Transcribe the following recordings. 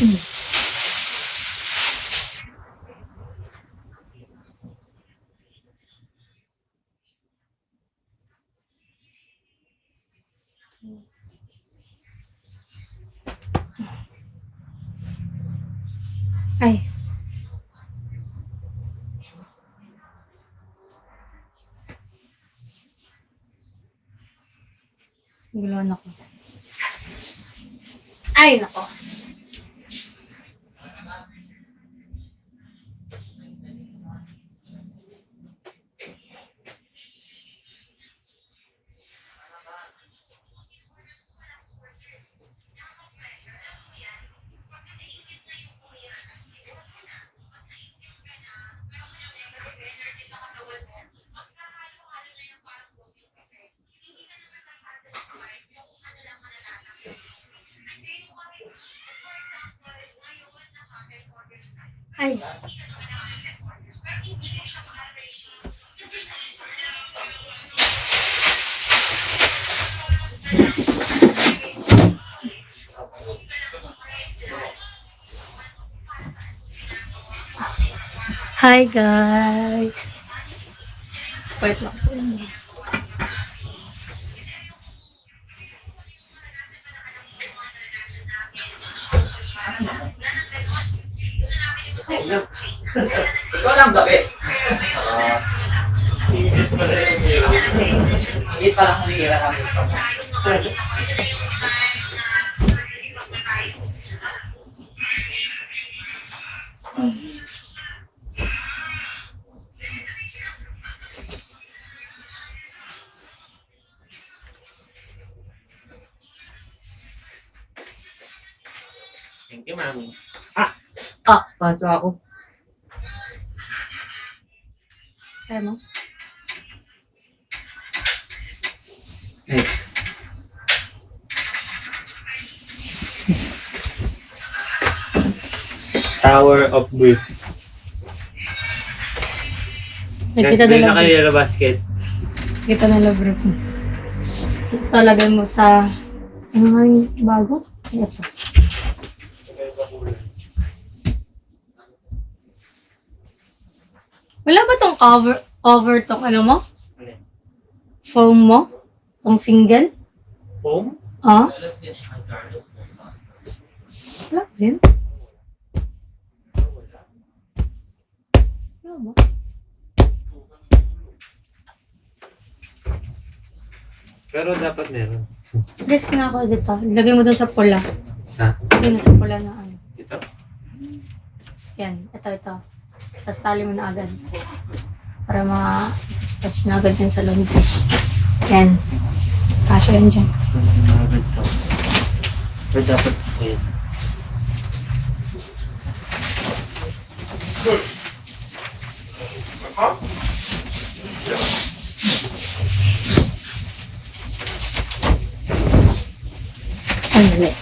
Ay. Guluhan ako. Ay, nako. Ay. Hi guys. Wait lang po. Ikaw lang the best. Hindi pa lang humihira kami. Thank you, mami. Paso ako. Kaya mo? Tower of Grief. Nakita Let's play nila na kayo yellow basket. Kita nila bro. Ito lagay mo sa ano nga yung bago? Ito. Wala ba tong cover tong ano mo? Foam mo? Tong single? Foam? Ah? Wala din. Wala ba? Pero dapat meron. Guess nga ako dito. Lagay mo dun sa pula. Sa? Lagay mo sa pula na ano. Dito? Yan. Ito. Tapos tali mo na agad. Para ma-stretch na agad yun sa laundry. Yan. Kasha yan dyan. Ito. Pero dapat yun. Ang mali.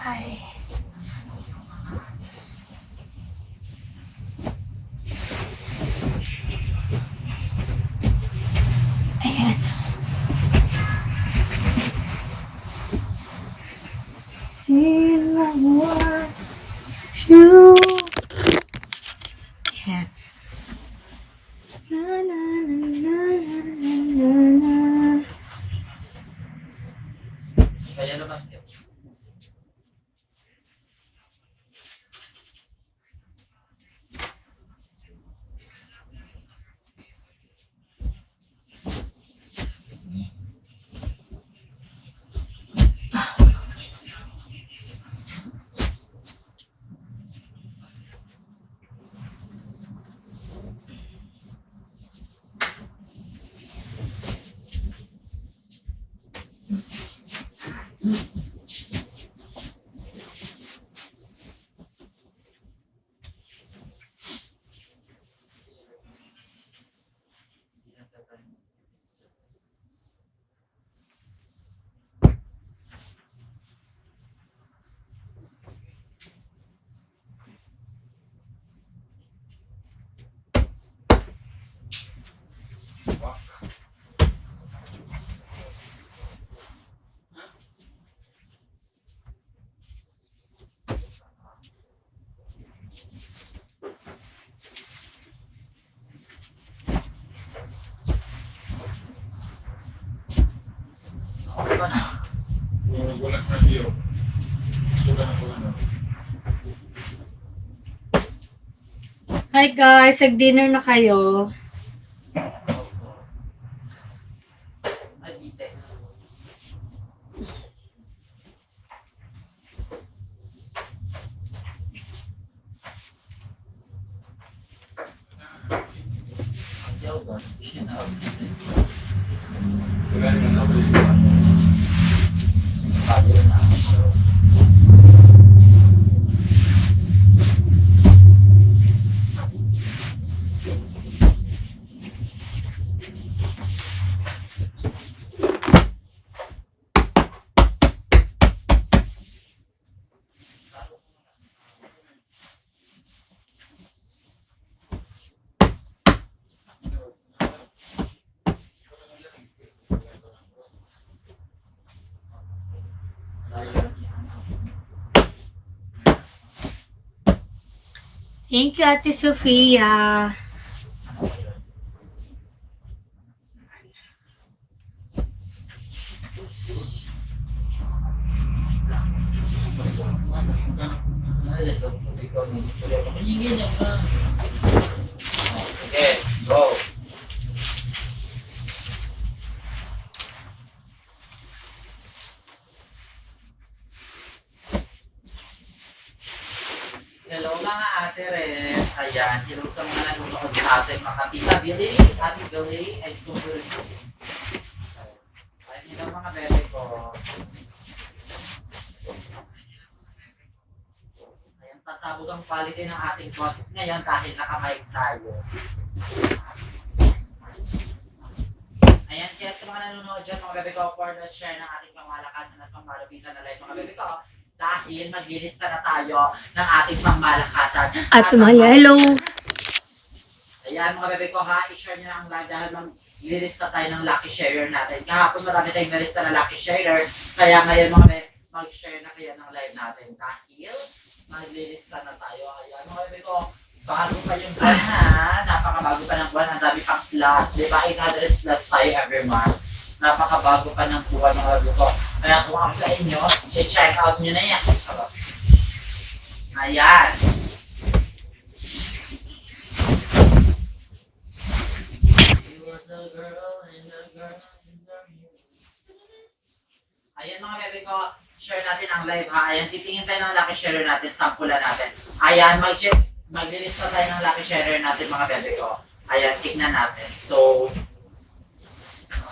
Ay. Ayan. Sila what you. Ayan. Na na na na na na na. Yellow basket. Hi guys, nag-dinner na kayo. Ay, bite. Thank you, Ate Sofia. Sige, go. Hello mga ate rin. Ayan, hello sa mga nanonood sa atin, mga tita Billy, ate Billy, and Kumpul. Ayan, hello mga bebe ko. Ayan, pasabog ang quality ng ating boses ngayon dahil nakamic tayo. Ayan, kaya sa mga nanonood dyan, mga bebe ko, for the share ng ating pangmalakasan at pangmalapitan na live, mga bebe ko, dahil maglilista na tayo ng ating pangmalakasan. Ate Maya, hello. Ayan mga bebe ko ha, i-share nyo na ang live dahil maglilista tayo ng lucky sharer natin. Kahapon marami tayong nalista na lucky sharer, kaya ngayon mga bebe, mag-share na kayo ng live natin dahil maglilista na tayo. Ayan mga bebe ko, bago pa yung buwan ha, napakabago pa ng buwan, ang dami pang slot, di ba 800 slots tayo every month. Napakabago pa ng buwan mga bebe ko. Kaya kung ako sa inyo, i-check out nyo na yan. Ayan. Ayan mga bebe ko, share natin ang live ha. Ayan, titingin tayo ng lucky sharer natin, sampulan natin. Ayan, maglilista tayo ng lucky sharer natin mga bebe ko. Ayan, tignan natin. So,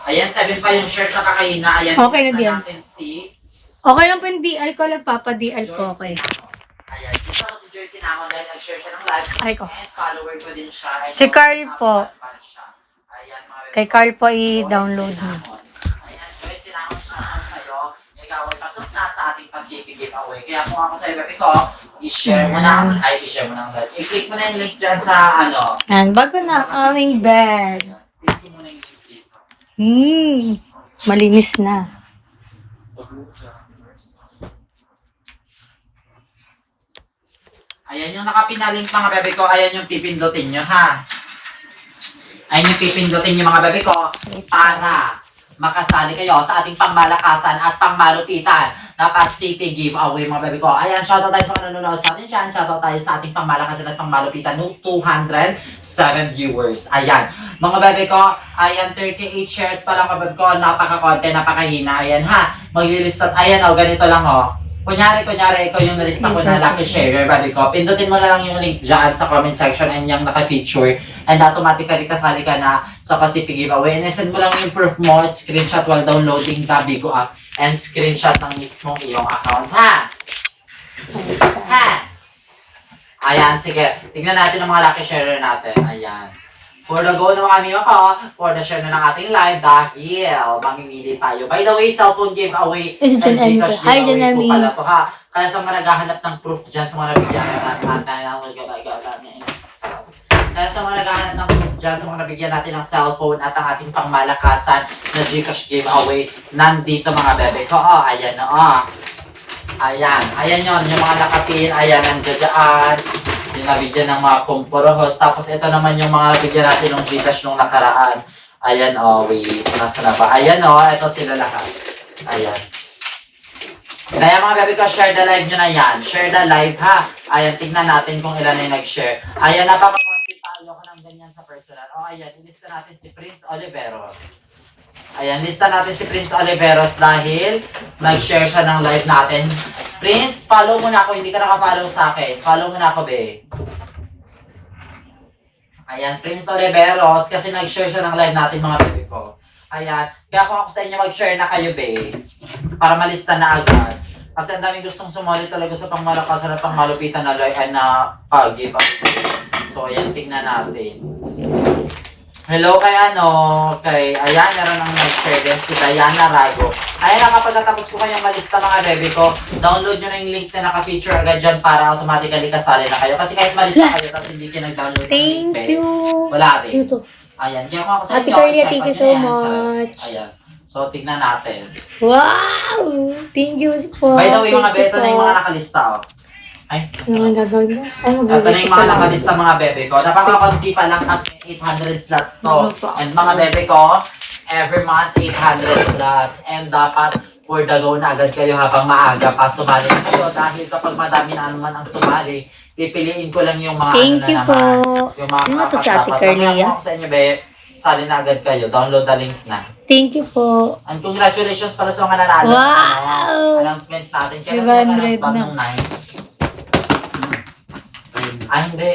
ayan, 7 pa yung share sa kakahina. Ayan, Okay na tignan diyan. natin si Okay lang po yung DL ko, nagpapa-DL ko, okay. Ayan, dito ako si Joyce Sinamon dahil nag-share siya ng live. Ay ko. And follower ko din siya. And Si Carl po. Ayan, mga bebe Kay ko. Carl po i-download mo. Ayan, Joyce Sinamon siya naman sa'yo. Ikaw ay pasok na sa ating Pacific giveaway. Kaya kung ako sa'yo, bebe ko, i-share mo na ang, i-share mo na ang live. I-click mo na yung link dyan sa ano. And bago na ang aming bed. Click mo na yung link dito. Malinis na. Ayan yung nakapinalink mga bebe ko, ayan yung pipindutin nyo ha. Ayan yung pipindutin nyo mga bebe ko para makasali kayo sa ating pangmalakasan at pangmalupitan na Pacific giveaway mga bebe ko. Ayan, shoutout tayo sa mga nanonood sa atin dyan. Shoutout tayo sa ating pangmalakasan at pangmalupitan no 207 viewers. Ayan, mga bebe ko, ayan 38 shares pa lang mga bebe ko. Napaka-konti, napakahina. Ayan ha, maglilistat. Ayan o, ganito lang o. Kunyari, ikaw yung nalista ko na lucky sharer, babi ko. Pindutin mo na lang yung link dyan sa comment section and yung naka-feature. And automatically kasali ka na sa Pacific giveaway. And send mo lang yung proof mo, screenshot while downloading the Bigo app. And screenshot ng mismong iyong account, ha? Ha? Ayan, sige. Tignan natin ang mga lucky sharer natin. Ayan. For the go ng mga amigo ko, for the share na ng ating live dahil mamimili tayo. By the way, cellphone giveaway Is it Jan Emmy? Hi, Jan giveaway po Emmy. pala to ha. Kaya sa mga naghahanap ng proof dyan sa mga nabigyan natin. Kaya sa mga naghahanap ng proof dyan sa mga nabigyan natin ng cellphone at ang ating pangmalakasan na Gcash giveaway, nandito mga bebe ko. Oh, ayan na oh. Ayan, ayan yun, yung mga nakapin, ayan, nandiyan dyan. Yung nabigyan ng mga kumporohos. Tapos ito naman yung mga nabigyan natin ng Gcash nung nakaraan. Ayan, oh, wait. Nasa na ba? Ayan, oh, ito sila lahat. Ayan. Kaya mga bebe ko, share the live nyo na yan. Share the live ha. Ayan, tignan natin kung ilan na yung nag-share. Ayan, napakakonti pa. Ayoko ng ganyan sa personal. O ayan, ilista natin si Prince Oliveros. Ayan, lista natin si Prince Oliveros dahil nag-share siya ng live natin. Prince, follow mo na ako. Hindi ka naka-follow sa akin. Follow mo na ako, be. Ayan, Prince Oliveros, kasi nag-share siya ng live natin mga bebe ko. Ayan, kaya kung ako sa inyo mag-share na kayo, be, para malista na agad. Kasi ang daming gustong sumali talaga sa pangmalakasan at pangmalupitan na live ay na pag-give up. So, ayan, tingnan natin. Hello kay ayan, meron ang nag-share din, si Diana Rago. Ayan, kapag natapos ko kayong malista mga bebe ko, download nyo na yung link na naka-feature agad dyan para automatically kasali na kayo. Kasi kahit malista kayo, tapos hindi kayo nag-download ng link, Thank you. wala rin. Sino to? Ayan, kaya kung ako sa Ate inyo, Carlia, i-check thank you out so nyo yan, much. Charles. Ayan. So, tignan natin. Wow! Thank you po. By the way, mga Thank you beto na yung po. mga nakalista, oh. Ay, Ano ang gagawin mo? Ay, ito na mag-video yung ka mga lang. nakalista mga bebe ko. Napakakunti pa lang kasi 800 slots to. Ano to? And mga bebe ko, every month 800 slots. And dapat for the go na agad kayo habang maaga pa sumali na kayo. Dahil kapag madami na naman ang sumali, pipiliin ko lang yung mga Thank you po. Yung mga Ano to si Ate karapat-dapat. Carlia? Mamaya ako sa inyo, be, sali na agad kayo. Download the link na. Thank you po. And congratulations pala sa mga nanalo. Wow! Announcement natin. Kailan 500 yung announce ba na. nung 9? Ay, hindi.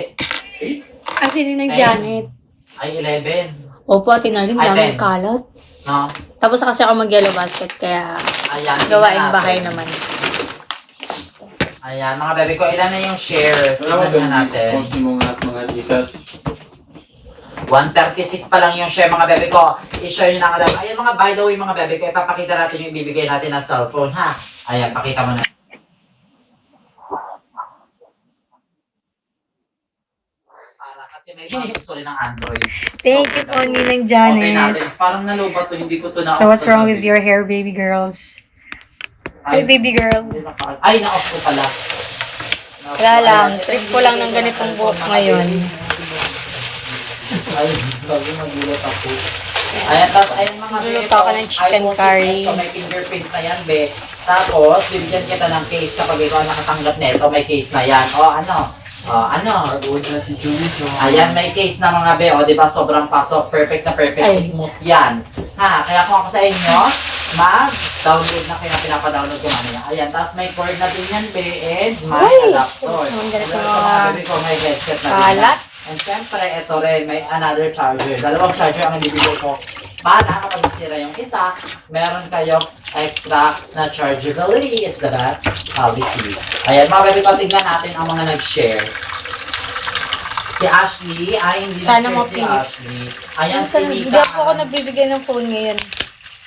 Ang sinin ng Ay. Janet. Ay, 11. Opo, Ate Narlene, Ay, daming 10. kalat. No? Tapos kasi ako mag-yellow basket, kaya Ayan. gawain tingnan bahay natin. naman. Ayan, mga bebe ko, ilan na yung shares? Wala Tingnan ba natin. post mo nga at mga Gcash? 136 pa lang yung share, mga bebe ko. I-share nyo na agad. Ayan, mga by the way, mga bebe ko, ipapakita natin yung ibibigay natin na cellphone, ha? Ayan, pakita mo na. Para kasi may mga gusto rin ng Android. Thank you po, Ninang Okay Janet. natin. Parang nalubat to, hindi ko to na-off. So what's wrong with kagabi. your hair, baby girls? Hey, Ay, baby girl. Ay, na-off ko pala. Wala lang, trip ko lang ng ganitong buhok ngayon. Ay, bago magulat ako. Ayan, tapos ayun mga Luluto ako ng chicken curry. May fingerprint na yan, be. Tapos, bibigyan kita ng case kapag ikaw nakatanggap nito, may case na yan. O, ano? O, ano? Pag-uod na si Jimmy, so... Ayan, may case na mga be. O, di ba? Sobrang pasok. Perfect na perfect. Ay. Smooth yan. Ha? Kaya kung ako sa inyo, mag-download na kayo. Pinapadownload ko mamaya. Ayan, tapos may cord na din yan, be. And may Ay! adapter. Ang galit ng Meron sa mga bebe ko, may headset na din yan. kalat. And syempre, ito rin, may another charger. Dalawang charger ang ibibigay ko. Para kapag nasira yung isa, meron kayo extra na chargeability is the best policy. Ayan, mga bebe ko, tignan natin ang mga nag-share. Si Ashley, ay hindi Sana nag-share si mapili. Ashley. Ayan, si Hindi Mika. ako nagbibigay ng phone ngayon.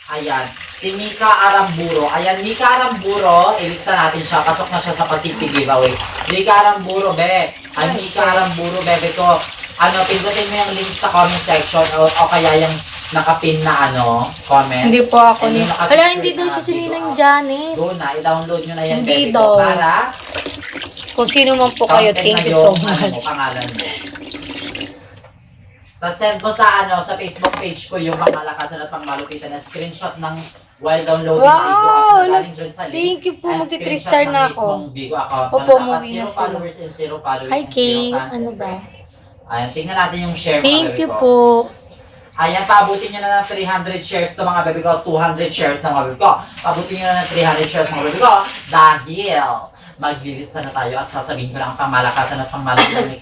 Ayan, si Mika Aramburo. Ayan, Mika Aramburo, ilista natin siya. Pasok na siya sa Pacific giveaway. Mika Aramburo, be. Ay, Mika Aramburo, bebe ko. Ano, pindutin mo yung link sa comment section o kaya yung nakapin na comment. Hindi po ako And ni... yung nakapicture Hala, hindi daw na siya si video Ninang out. Janet. Go na, i-download nyo na yan, Hindi bebe daw. ko. Para, Kung sino man po kayo, counted thank na you yung, so ano mo, much. pangalan mo. Tapos send mo sa Facebook page ko yung pangmalakasan at pangmalupitan na screenshot ng while downloading Wow! Bigo account na galing dyan sa link. Thank you po, And magti-3 screenshot star ng na ako. mismong Bigo account Opo, na dapat umuwi na 0 sila. followers and 0 following Hi, and 0 King. fans Ano and ba? friends. Ayan, tingnan natin yung share mga Thank bebe you ko. po. Ayan, paabutin nyo na ng 300 shares to mga bebe ko, 200 shares na mga bebe ko. Paabutin nyo na ng 300 shares mga bebe ko dahil maglilista na tayo at sasabihin ko lang ang pangmalakasan at pangmalakasan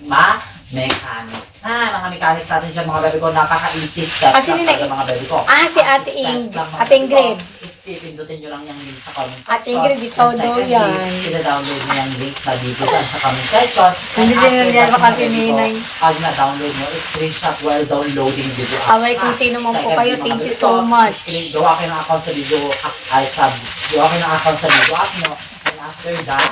mechanics. Ha, mga mechanics natin dyan mga bebe ko, napaka-easy steps Kasi lang talaga mga bebe ko. Ah, si Ate Steps Ingrid. lang, mga Ate bebe ko. Ingrid. Pindutin nyo lang yung link sa comment section. Ate Ingrid, And ikaw daw secondly, yan. ida-download nyo yung link na dito dyan sa comment section. And Hindi after sinundan that, mo mga kasi bebe ko, Ninay. pag na-download nyo, screenshot while downloading video. Away kung sino man po kayo, thank you so much. Gawa kayo ng account sa video, gawa kayo ng account sa video app nyo. And after that,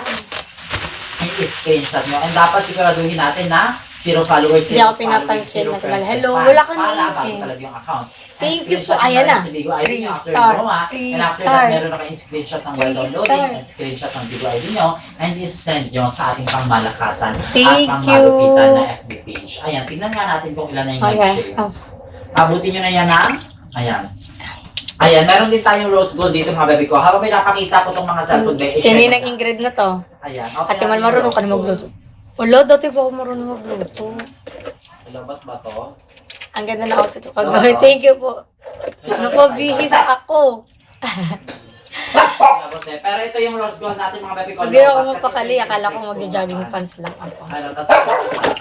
i-screenshot nyo. And dapat siguraduhin natin na 0 followers, Hindi 0 ako following, pinapansin 0 na friends, hello, and wala fans. ka Para na bago eh. talaga yung account. And Thank you po. screenshot nyo Ayan rin na. si Bigo ID nyo 3 after star. mo, ha? 3 And after star. that, meron na kayong screenshot ng while 3 downloading star. and screenshot ng Bigo ID nyo and i-send nyo sa ating pangmalakasan at Thank pangmalupitan you. na FB page. Ayan, tingnan nga natin kung ilan na yung Okay. nag-share. Abutin nyo na yan ng, ayan. Ayan, meron din tayong rose gold dito mga baby ko. Habang pinapakita ko itong mga cellphone bay, Sino yung nag-ingred na to? Ayan. Ate Mal, marunong ka na magluto. Wala, dati pa ako marunong magluto. Labat ba to? Ang ganda na outfit ko kagawa. Thank you po. Napabihis ako. Labat eh. Pero ito yung rose gold natin mga baby ko. Hindi ako Labat kasi magpakali. ito Akala ko yung magja-jogging text pants lang ako. Ano, tas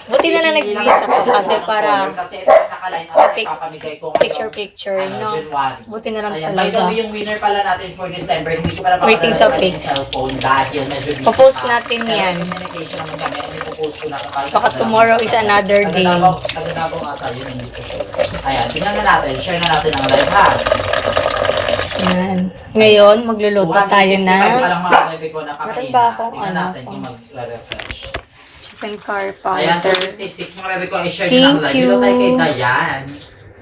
Buti na lang nag-bihis ako kasi para kasi ito yung nakaline up Pic- papamigay ko picture, no? January. Buti na lang Ayan, by the talaga. way, yung winner pala natin for December, hindi ko pala Waiting sa pics. cellphone dahil medyo busy Popost pa. natin Pero yan. communication naman kami, ang ipopost ko na kapag Baka tomorrow is another day. Nagdadabaw ata yun, hindi ko sure. Ayan, tingnan na natin, share na natin ang live ha. Yan. Ngayon, magluluto tayo 255 pa na lang mga bebe ko na Meron kakain ba na. akong Tingnan ano natin pa? kung mag-refresh. chicken curry Ayan, powder. 256 mga bebe ko, i-share nyo ng Thank live. Hello tayo kay you. Dayan.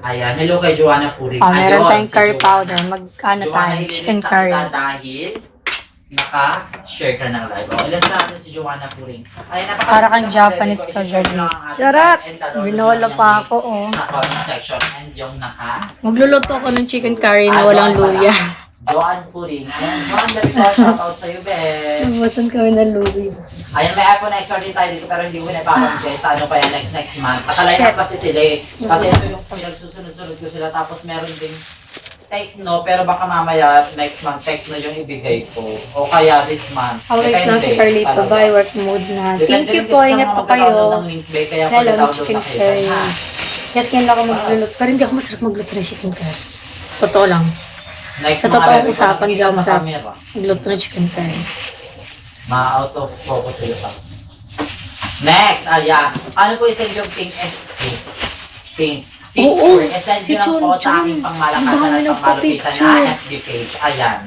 Ayan, hello kay Joanna Furing. Oh, meron Ayun, tayong si curry Joanna. powder. Mag-ano Joanna, tayo? ililis Chicken na curry. kita dahil naka-share ka ng live. O, ilas natin si Joanna Furing. Ay, Para kang Japanese ka, Gabi. Charot! Binola pa ako, oh. Sa comment section and yung naka Magluluto ako ng chicken curry na walang luya. Joanne Furing. Ayan, Joanne, dami ko shoutout sa'yo, Ben. Nabutan kami ng luya. Ayan, may iPhone XR din tayo dito pero hindi ko na ipapamigay sa ano pa yan next month. Pakalay na Shit. kasi sila eh. Kasi ito yung pinagsusunod-sunod ko sila tapos meron ding Tecno pero baka mamaya next month Tecno yung ibigay ko. O kaya this month. Always lang si Carlito. talaga. Bye, work mode na. Thank Depende you rin po. sa Ingat mga po kayo. magda-download ng link bay, kaya Hello, pag-download chicken na kayo. curry. Ha? Yes, ngayon lang ako magluluto. Pero hindi ako masarap magluto ng chicken curry. Totoo lang. Next Sa mga totoong bebe, usapan, kung hindi ako nakikita sa masarap camera, magluto ng chicken curry. ma-out of focus sila pa. Next, ayan. Ano po isang yung pink and pink? Pink Oo, for send si nyo lang po Chon sa Chon. aking Ang pangmalakasan dami at pangmalupitan nagpa-picture. na FB page. Ayan.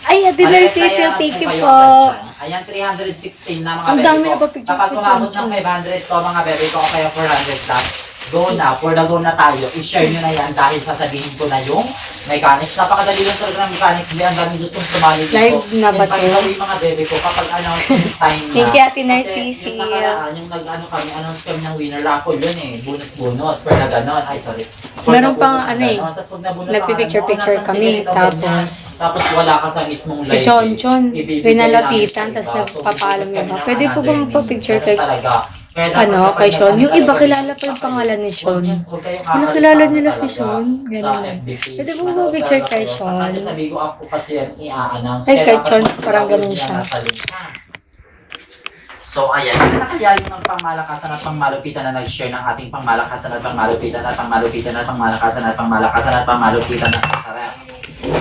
Ay, Ate Ano, Darcy, kaya thank you kayo po. agad dyan. Ayan, 316 na mga Ang bebe dami ko. nagpa-picture Kapag kay umabot Chon ng Chon. 500 to mga bebe ko o kaya 400 plus, go na, for the go na tayo. I-share nyo na yan dahil sasabihin ko na yung mechanics. Napakadali lang talaga ng mechanics. Ang daming gustong sumali dito. Live na ba And by to? the way, mga bebe ko, kapag announcement time na. Thank you, Ate Kasi Narcisse. yung nakaraan, yung nag-ano kami, announce kami ng winner raffle yun eh. Bunot-bunot. For na ganon. Ay, sorry. For Meron na pang bunot na ano eh, ganon. Tapos pag nabunot nagpipicture-picture nasan si kami, ganito, tapos ganyan. Tapos wala ka sa mismong Si live. Chon Chon, Ibibigay pinalapitan, namin tapos sa iba. nagpapaalam So, niya ba? kami Pwede ng po bang another pa-picture meaning. kay, Talaga. Kaya dapat ano, kapag kay Sean? nag-ano Yung iba, talaga, kilala pa yung pangalan ni Sean. huwag kayong Wala, aalis kilala sa nila ano si talaga, Sean. sa Ganun lang. FB page. Pwede po Manood ba picture talaga kay kayo. Sean? Sa kanya sa Bigo app po kasi yan i-a-announce. Ay, Kaya kay dapat Sean, mag-download parang ganun niya siya. nasa link. So, ayan. Ito na kaya yung pangmalakasan at pangmalupitan na nag-share ng ating pangmalakasan at pangmalupitan at pangmalupitan at pangmalakasan at pangmalakasan at pangmalupitan at pangmalupitan.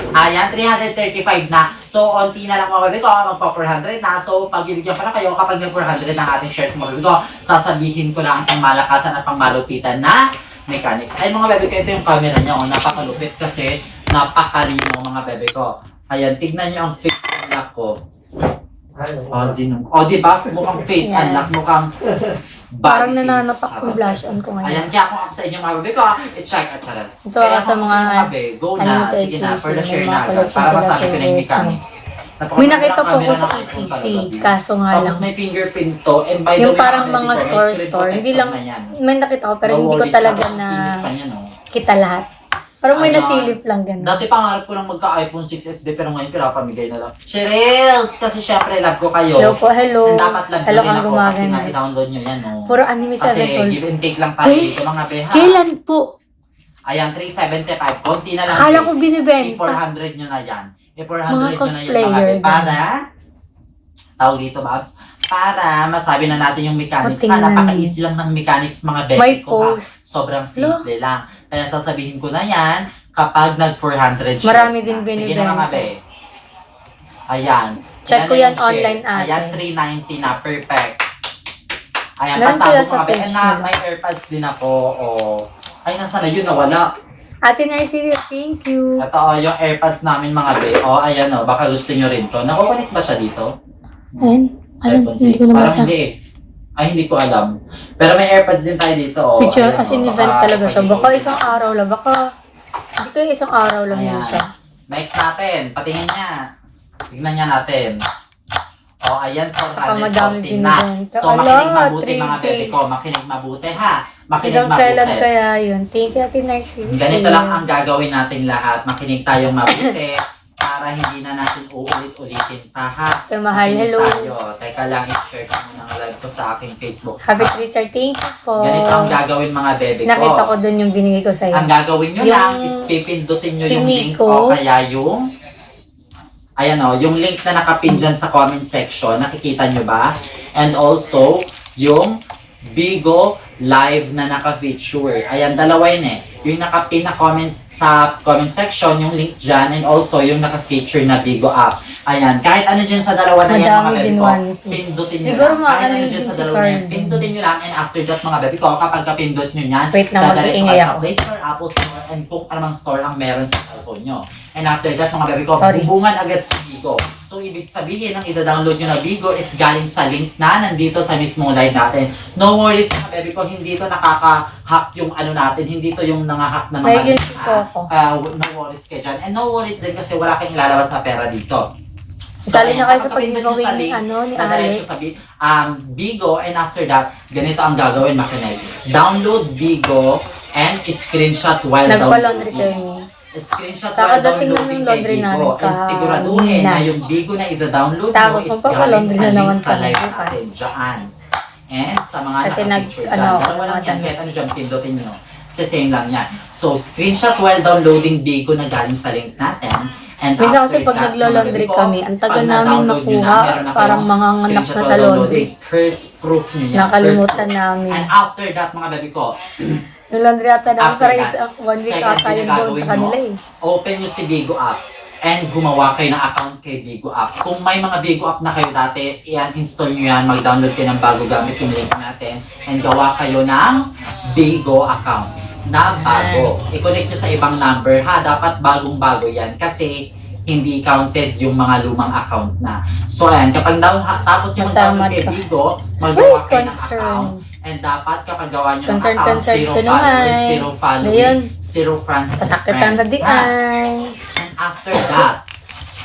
Ayan, 335 na. So, onti na lang mga baby ko, magpa-400 na. So, pagbibigyan ko na kayo kapag nag-400 ng ating shares mga baby ko, sasabihin ko na ang pangmalakasan at pangmalupitan na mechanics. Ay mga baby ko, ito yung camera niya. Oh, napakalupit kasi napakalino mga baby ko. Ayan, tignan nyo ang face unlock ko. Oh, zinong. Oh, di ba? Mukhang face Yeah. unlock, mukhang body Parang face. nananapak yung blush on ko ngayon. Ayan, kaya kung ako sa inyo mga baby ko, i-check at charas. So, Kaya sa kung mga, gusto nyo mabe, go ano na, mo sa sige na, ATC, for the may share mga na agad, collection para sila masabi ko na yung favorite mo. mechanics. May nakita po Napakaganda ko ng sa camera ng ATC, iPhone talaga. kaso nga Tapos lang. may fingerprint to, and by the Yung way, parang mga mga baby ko, may store-store, screen hindi protector lang, na yan. may nakita ko, pero No hindi ko worries talaga lang, na kinis pa niya, no? kita lahat. Parang may Ano? nasilip lang gano'n. Dati pangarap ko lang magka-iPhone 6SD pero ngayon pinapamigay na lang. Cheryls! Kasi syempre love ko kayo. Hello po, hello. And dapat love Hello nyo rin kang ako kasi nga gumagana. i-download nyo yan, no? Puro anime Kasi 7 give and take lang tayo Uy, dito mga beha. Kailan po? Ayan, 375. Konti na lang. Akala eh. ko binibenta. I-400 nyo na yan. I-400 Mga nyo na yan cosplayer, mga be. Para, ganun. tawag dito, Babs, para masabi na natin yung mechanics. O, tingnan. Napaka-easy lang ng mechanics mga be. May Ko, ha? post. Sobrang simple lang. Kaya sasabihin ko na yan kapag nag-400 shares Marami din na. Sige binibenta. na mga be. Ayan. Check ko na yan yung shares. online, ate. Ayan, 390 na. Perfect. Ayan, Meron pasabog sila sa mga be. page And na, nila. may AirPods din ako. Oh. Ay, nasa na yun? Nawala. Ate Narcisse, thank you. Ito oh, yung AirPods namin mga be. Oh, ayan oh, baka gusto nyo rin to. Nako-connect ba siya dito? Ayun. Ayun, iPhone hindi 6. ko naman Parang siya. hindi eh. Ay, hindi ko alam. Pero may AirPods din tayo dito oh. Picture, Ayan, as in oh, event baka talaga siya. pag- Baka isang araw lang. Baka, hindi ko isang araw lang Ayan. yun siya. Next natin, patingin niya. Tignan niya natin. Oh, ayan, madami 414 na. binibenta. So, Ala, makinig mabuti mga 3 bebe days. ko. Makinig mabuti ha. Makinig Hanggang kailan mabuti. kaya yun? Thank you, Ate Narcisse. Ganito lang ang gagawin natin lahat. Makinig tayong mabuti para hindi na natin uulit-ulitin pa, ha? Ate Mahal, Makinig hello. tayo. Teka lang, i-share ko muna ang live ko sa aking Facebook. Happy ha? Twister, thank you po. Ganito ang gagawin mga bebe ko. Nakita ko dun yung binigay ko sa'yo. Ang gagawin nyo Yung lang is pipindutin nyo si yung link Miko. o kaya yung ayan o, yung link na nakapin dyan sa comment section. Nakikita nyo ba? And also, yung Bigo live na naka-feature. Ayan, dalawa yun eh. Yung nakapin na comment sa comment section, yung link dyan, and also yung naka-feature na Bigo app. Ayan, kahit ano dyan sa dalawa na yan, Madami mga din bebe ko, One Piece. pindutin nyo Siguro lang. Kahit ano makakaligid dyan sa si dalawa na yan, Carl. pindutin nyo lang, and after that, mga bebe ko, kapag kapindot nyo yan, Wait lang, dadiretso mag-iingay kayo sa ako. Play Store, Apple Store, and kung anumang store ang meron sa cellphone nyo. And after that, mga bebe ko, Sorry. bubungan agad si Bigo. So, ibig sabihin, ang ida-download nyo na Bigo is galing sa link na nandito sa mismong live natin. No worries, mga bebe ko, hindi to nakaka-hack yung ano natin, hindi to yung nangahack na mga May link. guilty po ako. No worries kayo dyan. And no worries din kasi wala kayong ilalabas na pera dito. Sali na kayo sa kapag kapindot nyo pag-giveaway sa ni, link, ano, ni dadiretso Alex. sa Bigo, and after that, ganito ang gagawin, makinig. Download Bigo and screenshot while Nagpa-laundry kayo downloading. niya. Screenshot while Kakadating lang downloading yung kay laundry Bigo. namin And siguraduhin kanina. na yung Bigo na ida-download Tapos mo is magpapa-laundry galing sa na naman link sa kami live bukas. natin. Dyan. And sa mga Kasi naka-feature ano, dyan. Dalawa lang yan. nakadami. Kahit ano dyan, pindutin nyo. Kasi same lang yan. So, screenshot while downloading Bigo na galing sa link natin. And Minsan kasi after pag that, naglo-laundry mga bebe ko, kami, ang tagal pag namin na-download nyo makuha, meron na parang kayong mga anak screenshot na while sa laundry. downloading. First proof nyo yan. Nakalimutan First proof. namin. And after that, mga bebe ko, Yung laundry ata namin, After para that, isa, 1 week second ata yun doon ginagawin sa kanila nyo, eh. open nyo si Bigo app and gumawa kayo ng account kay Bigo app. Kung may mga Bigo app na kayo dati, i-uninstall nyo yan, mag-download kayo ng bago gamit yung link natin, and gawa kayo ng Bigo account na bago. I-connect nyo sa ibang number ha, dapat bagong-bago yan kasi hindi counted yung mga lumang account na. So ayan, kapag tapos nyo Masama mag-download kay ka. Bigo, magawa kayo ng concern. account, and dapat kapag gawa nyo ng Concern, account, concern zero ko followers, naman. zero following, Ngayon, zero friends, pasakitan na di ha? ay. And after that,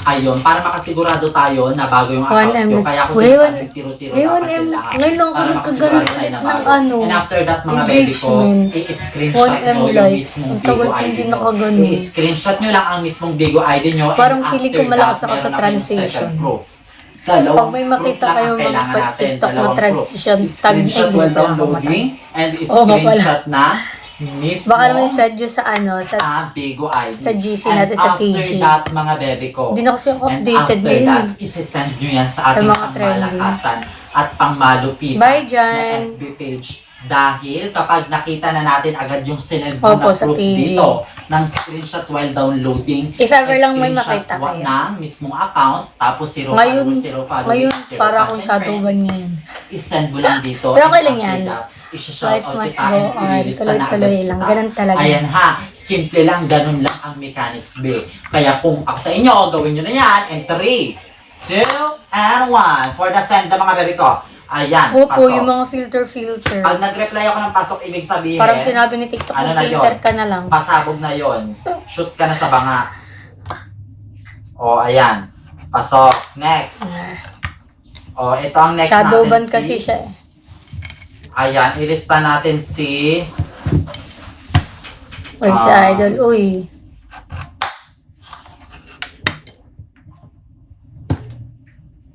ayun, para makasigurado tayo na bago yung 1M account nyo, na- kaya ako Uy, sinasabing 0-0 May dapat 1M, yung lahat. ngayon lang ako Para nagkagaroon makasigurado tayo ulit na ng bago. ano, And after that, mga baby ko, engagement. i-screenshot 1M nyo yung likes. mismong Ang Bigo tagal ko ID hindi nyo. nakaganon. I-screenshot nyo lang ang mismong Bigo ID nyo. Parang and feeling after ko malakas that, ako sa meron na kayong transition. second proof. Dalawang Pag may makita proof lang kayo ang mga kailangan natin. TikTok na Dalawang transition, proof. tag ay Screenshot hindi while pa ako downloading and Oo nga pala. screenshot na mismo Baka naman sadyo sa ano, sa Bigo ID. sa GC And natin sa after TG. that, mga bebe ko, Hindi na kasi ako and updated after ngayon that, eh. isi-send nyo yan sa Sa ating mga pangmalakasan at pangmalupitan Bye, na Jan. FB page. Dahil kapag nakita na natin agad yung sinend mo Opo, na sa proof TG. dito ng screenshot while downloading, If ever lang may screenshot makita kayo. ng mismong account, tapos zero Ngayon, followers, zero followers, ngayon zero para fans akong and shadow friends, ganyan. isend mo lang dito. Pero okay and lang after yan. that, isi-shout Life out must kita go and on. ililista na Tuloy-tuloy agad lang. kita. Ganun talaga. Ayan ha, simple lang, ganun lang ang mechanics B. Kaya kung ako sa inyo, gawin nyo na yan, and 3, 2, and 1, for the send ng mga baby ko. Ayan, Opo, pasok. yung mga filter. Pag nag-reply ako ng pasok, ibig sabihin, Parang sinabi ni TikTok, Ano na filter yun? ka na lang. pasabog na yon. Shoot ka na sa banga. O, ayan. Pasok. Next. O, ito ang next Shadow natin ban kasi siya eh. Ayan, ilista natin si... Uy, si Idol, uy.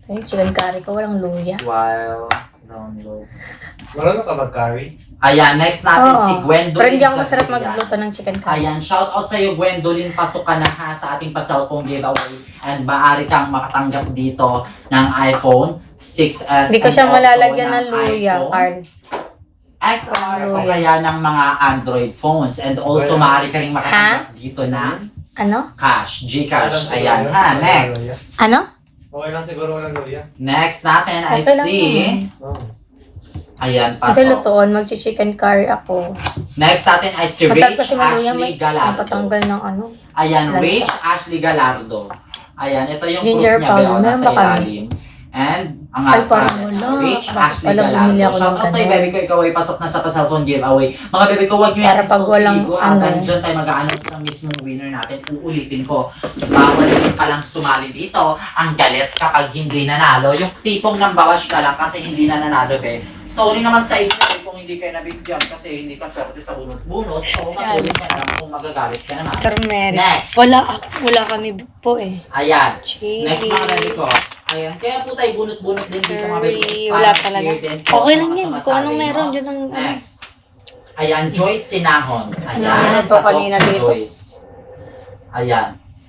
Ay, chicken curry ko, walang luya. While download. Marunong ka mag-carry? Ayan, next natin si Gwendolyn. Pero hindi ako masarap Jadria. magluto ng chicken curry. Ayan, shout out sa iyo Gwendolyn, pasok ka na ha sa ating pa-cellphone giveaway and maaari kang makatanggap dito ng iPhone 6s. Hindi ko and siya also malalagyan ng luya, iPhone Carl. XR o Luya. kaya ng mga Android phones and also maaari ka rin makatanggap dito ng Ano? cash, Gcash. Ayan ha, next. Ano? Okay lang siguro walang luya. Next natin ay Okay lang si... Oh. Ayan, Kasi pasok. lutoon, mag-chicken curry ako. Next natin ay si Masarap Rich kasi maluya, Ashley may Galardo. patanggal ng ano. Ayan, Lunch. Rich Ashley Galardo. Ayan, ito yung Ginger proof niya, powder. Beo, Meron nasa ba kami? ilalim. And Ang Ay, parang wala. Rich Bakit Ashley pala bumili Galanto. ako ng Shoutout sa'yo, ganun? baby ko. Ikaw ay pasok na sa pa-cellphone giveaway. Mga baby ko, huwag nyo Para yan pag walang hanggang ano. dyan tayo mag-a-announce ng mismong winner natin. Uulitin ko. Bawal din palang sumali dito. Ang galit kapag hindi nanalo. Yung tipong nambawash ka lang kasi hindi na nanalo, be. Sorry naman sa inyo kung hindi kayo nabigyan kasi hindi ka swerte sa bunot-bunot. So, matuloy ka naman kung magagalit ka naman. Turmeric. Next. Wala kami po eh. Ayan. Chili. Next mga baby ko. Ayan. Kaya po tayo bunot-bunot din dito mga baby ko. Curry. Wala talaga. Okay lang yan. Kung anong Sumasali, meron no? dyan ang ano. Next. Ayan, Joyce Sinahon. Ayan, Ano to pasok kanina si dito? Joyce. Ayan.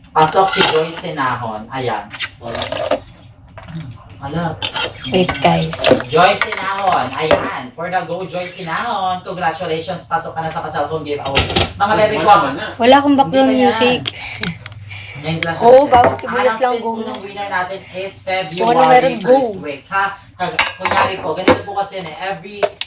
Pasok si Joyce Sinahon. Ayan. Ala. Wait guys. Joyce Sinahon. Ayan. For the go, Joyce Sinahon. Congratulations. Pasok ka na sa pa-cellphone giveaway. Mga baby ko. Wala akong background Hindi pa yan. music. Ngayon lang Oo, siya. bawang sibuyas Ang lang, announcement go. po ng winner natin is Kung ano meron, February go. first week. Ha? Kunyari po, ganito po kasi yun eh.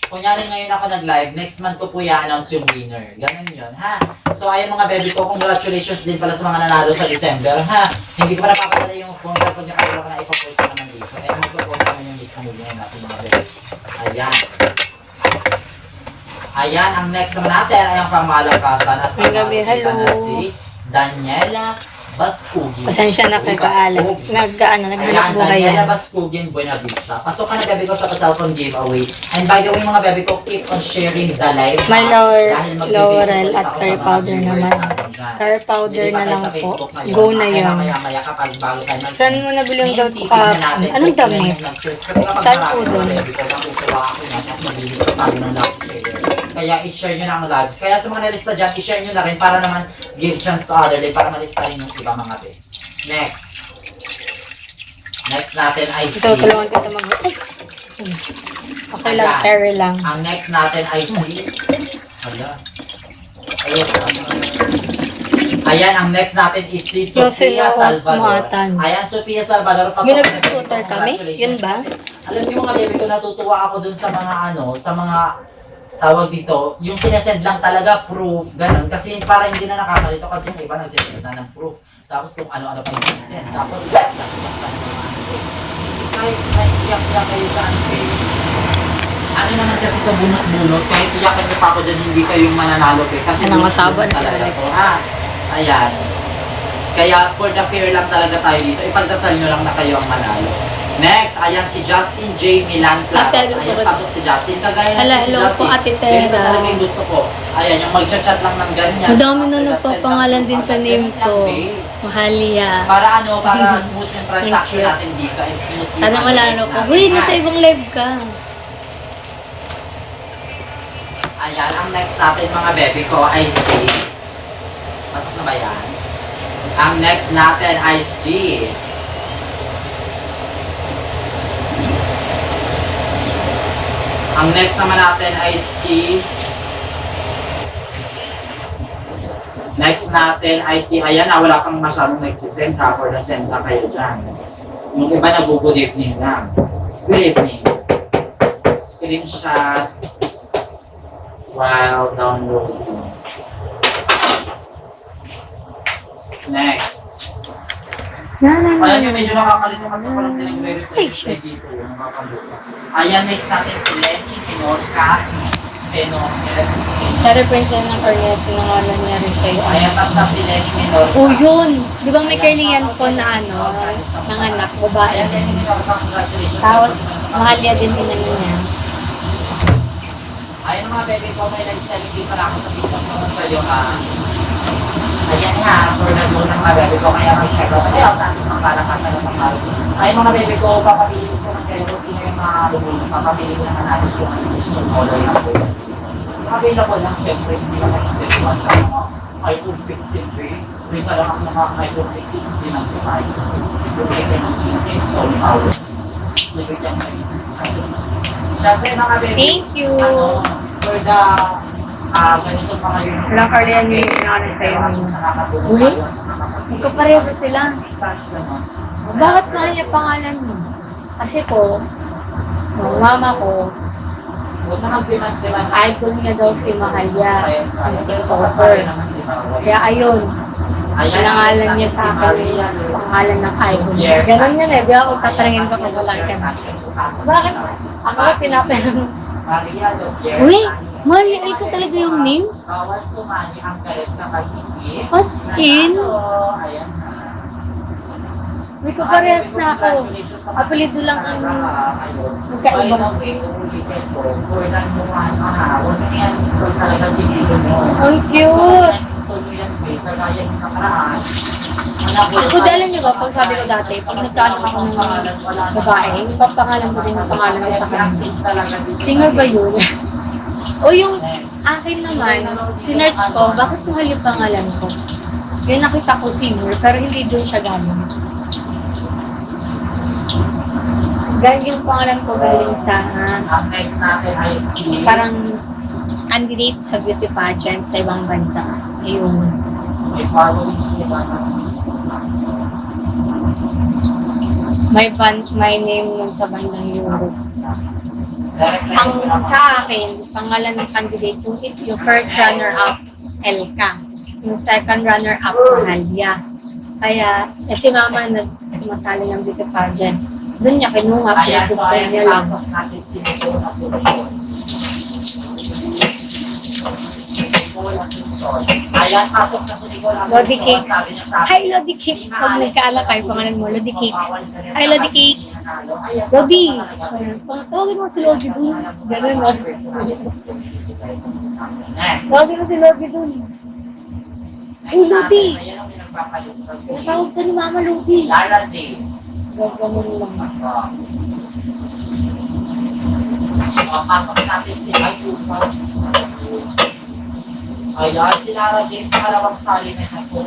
Kunyari ngayon ako nag-live, next month ko po i-announce yung winner. Ganun yun, ha? So, ayun mga baby ko, congratulations din pala sa mga nanalo sa December, ha? Hindi ko pa napapadala yung phone call ko niya kaya ko na ipapost naman dito. And magpo-post naman yung list ng winner natin mga baby. Ayan. Ayan, ang next naman natin ay ang pamalakasan at May gabi, pamalakasan hello. na si Daniela Bascugi. Pasensya na kagaalat. Naghanap Ayan, buhay Daniela yan. Bascugin, Buena Vista. Pasok ka na, baby ko, sa pa-cellphone giveaway. And by the way, mga baby ko, keep on sharing the live. May Dahil magbibigay laurel ulit at ako sa curry mga powder viewers naman. natin dyan. Curry powder Hindi pa na tayo lang sa po. Facebook ngayon. Go na Kaya yun. mamaya-maya kapag bago tayo mag- Saan mo nabili yung gold Titignan cup? natin Anong kung kailan damit? yung nag-choose. Kasi kapag Saan marami po mga doon? baby ko, matutuwa ako yan at mabilis pa tayo ng live player. Kaya i-share nyo na ang live. Kaya sa mga nalista dyan, i-share nyo na rin para naman give chance to other day para malista rin yung iba mga bit. Next. Next natin ay si... Ito, tulungan kita mag... Ay! Okay lang, Ayan. carry lang. Ang next natin ay si... Hala. Ayun. Ayan, ang next natin is si Sofia Yung Salvador. kumatan. Ayan, Sofia Salvador. Pasok May ka na, nagsuscooter baby ko. kami? Congratulations. Yun ba? Kasi, alam niyo mga baby ko, natutuwa ako dun sa mga sa mga tawag dito, yung sinesend lang talaga proof, ganun. Kasi para hindi na nakakalito kasi yung iba nagsisend na ng proof. Tapos kung ano-ano pa yung sinesend. Tapos, iyak-iyak pa naman. Kahit iyak-iyak kayo dyan, eh. Ano naman kasi ito bunot-bunot, kahit iyakan niyo pa ako dyan, hindi kayong mananalo, eh. Kasi Ano, masaban si talaga Alex. to, ha? Ayan. Kaya for the fair lang talaga tayo dito. Ipagdasal nyo lang na kayo ang manalo. Next, ayan si Justin J. Milan Claros. Ate, Ayan, ito- pasok si Justin. Kagaya Hala, natin si hello po, Justin. Ate Tera. Ganito talaga yung gusto ko. Ayan, yung mag-chat lang ng ganyan. Madami na After that, nagpapangalan send din lang sa po. name Ganun lang, ko. babe. Mahalia. Para ano, para smooth yung transaction Thank you. natin dito. And smooth yung Sana ano malalo ko. natin. Uy, nasa ibang live ka. Ayan, ang next natin mga bebe ko ay si... Pasok na ba yan? Ang next natin ay si... Ang next naman natin ay si... Next natin ay si... Ayan na, wala kang masyadong nagsisend ha. For the send na kayo dyan. Yung iba good evening lang. Good evening. Screenshot while downloading. Next. Ayan yung medyo nakakalito kasi parang dinag-verify siya dito yung nakakabuka. Ayan, next natin si Lenny Pinorca. Sa reference na ng career, pinangalan niya rin sa'yo. Ayan, basta si Lenny Pinorca. Oh, yun! Di ba may curly yan po na ano, ng anak, babae. Ayan, Lenny Pinorca, congratulations. Tapos, mahalya din inano niya. Ayan mga bebe ko, may nag-selling din pala ako sa TikTok naman kayo ha. Ayan ha, for the go ng mga bebe ko, kaya mag-check out. Kaya sa ating mga palakasan ng mga Ayan mga bebe ko, papapili ko ng kayo kung sino yung mga lumulong. Papapili ko naman natin kung ano yung gusto model na po. Available lang syempre, hindi naman yung 31 sa mga iPhone 15 pre. Rin ka lang ako ng mga iPhone 15, 95. Bumili ng 15, all hours. Nabigyan ko yun. Syempre mga bebe, Thank you! ano, for the ganito pa ngayon. Walang curly yan yung pinangalan sa'yo. Uy? Magkaparehas sila. Bakit nga niya pangalan mo? Kasi po, yung mama ko, Huwag na mag-demand-demand. idol niya daw si Mahalya, ang TikToker. Kaya ayun, Ayan, Pangalan niya sa akin, pangalan ng idol. Ganun yun eh, di ako tatalangin ko kung wala ka. Bakit? Ako ba pinapalang? Maria Lopier. Uy, Maria, ko talaga yung name? Bawat sumali ang galit na pag-ibig. As in? Ayan na. May kaparehas na ako. Apelido lang ang magkaiba. Ang cute! Ako dahil niyo ba, pag sabi ko dati, pag nagkaano ako ng babae, ipapangalan ko din ang pangalan ko sa kanya. Singer ba yun? O yung akin naman, sinerch ko, bakit mahal yung pangalan ko? Yung nakita ko singer, pero hindi doon siya galing. Galing yung pangalan ko galing sa Ang next natin ay si... parang candidate sa beauty pageant sa ibang bansa. Ayun. May following siya. May name nun sa bandang Europe. Ang sa akin, pangalan ng candidate, yung first runner-up, Elka. Yung second runner-up, Mahalia. Kaya, si mama sumasali ng beauty pageant. Doon niya kinuha, Ayan, so pinag-gusto niya ayan, lang. pasok natin si Nicole Asuncion. Nicole Asuncion. Ayan, pasok na si Nicole Asuncion. Lodi Cakes. Sabi niya sa akin, Hi, Lodi Cakes. Pag nagkaalak kayo, pangalan mo, Lodi Cakes. Hi, Lodi Cakes. Lodi. Tawagin mo si Lodi dun. Ganun mo. Tawagin mo si Lodi dun. Uy, Lodi. Ayan ang pinagpapalista si Tinatawag ka ni Mama Lodi. Lara Z. Ganun lang. Pasok. Pasok natin si Ayupa. Ayan, si Lara Z. Pangalawang sali na ito.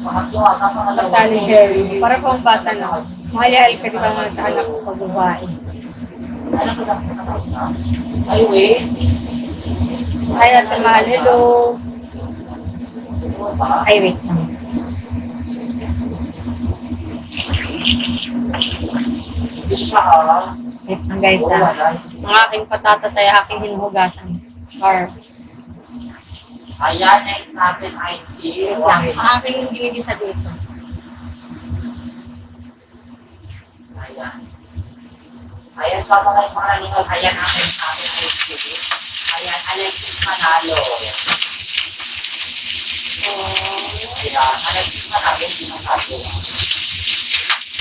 Pangatlo, napangalawang Patali Jerry. Para pang bata na. Mahayahal ka di ba mga sa anak ko pag babae. Alam ko lang na. Ay, wait. Hi, Ate Mahal. Hello. Ay, wait lang. Hindi siya ha. Wait lang guys ah. Ang aking patatas ay aking hinuhugasan. Or, Ayan, next natin ay si... wait lang. Ang aking ginigisa dito. Ayan. Ayan, so mga guys, mga nanonood, ayan ang next natin ay si... Ayan, Alexis Manalo. Ayan, Alexis Manalo, hindi nang sabi.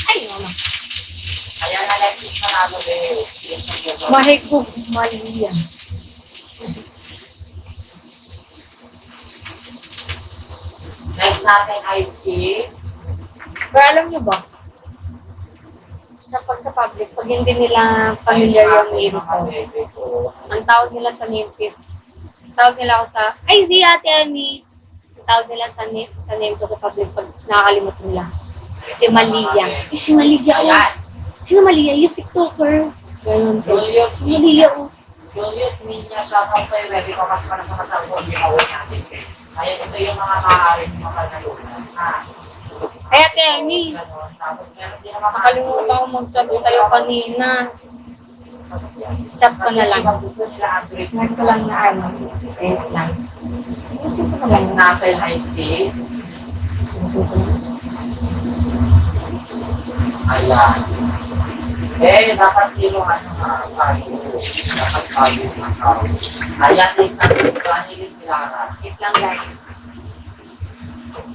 Ay, mama. Ayan, Alexis Manalo, eh. Mahigog mali yan. Next natin ay si... Pero alam niyo ba? Sa public, pag hindi nila familiar yung name ko, ang tawag nila sa name is, tawag nila ako sa, ay, si Ate Ami. Ang tawag nila sa name ko sa public pag nakakalimot nila. Si Malia. Eh, si Malia. Oh. Ayan. Sino Malia? Yung TikToker. Ganun siya. Julius Si Malia. Oh. Julius Minya, shoutout sa'yo, baby ko, kasi para sa kasabot, yung away natin. Kaya ito yung mga maaaring mga panalunan. Ay, Ate Ami. Ganon. Tapos meron din naman Nakalimutan ko mag-chat sa'yo kanina. Chat ko na lang. Gusto nila Android. Ngayon ko lang na ano. Wait lang. Gusto ko na lang. Next natin ay si... Gusto ko na. Ayan. Eh, dapat sino ano nga, bago. Dapat bago ng tao. Ayan, next natin si Daniel Clara. Wait lang guys.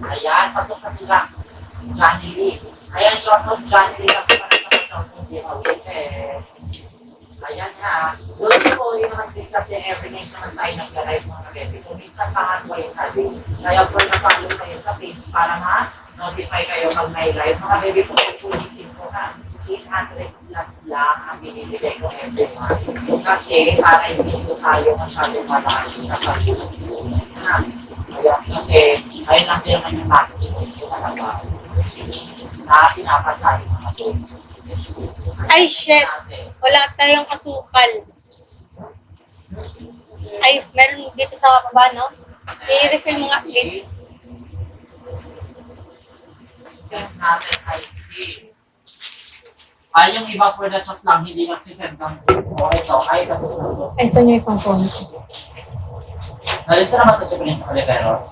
Ayan, pasok na sila. Johnny Lee. Ayan, shoutout Johnny Lee kasi para sa kasama giveaway. Ayan ha. Doon po yung naman din kasi every night naman tayo nag-live mga baby. Kung minsan pa twice a day. Kaya po na-follow kayo sa page para ma-notify kayo pag may live. Mga baby po, ulitin ko na. 800 slots lang ang binibigay ko every month. Kasi para hindi po tayo masyadong malayo sa pag-ulit. Ayan, kasi ayun lang din naman yung maximum ko talaga. Na pinapasahin mga po. Ay, shit! Wala tayong asukal. Ay, meron dito sa baba, no? I-refill mo nga, please. Next natin ay si... Ay, yung iba for the chat lang, hindi nagsisend ng o ito. Ay, tapos na ito. Ay, saan yung isang phone? Nalisa naman ito si Prince Oliveros.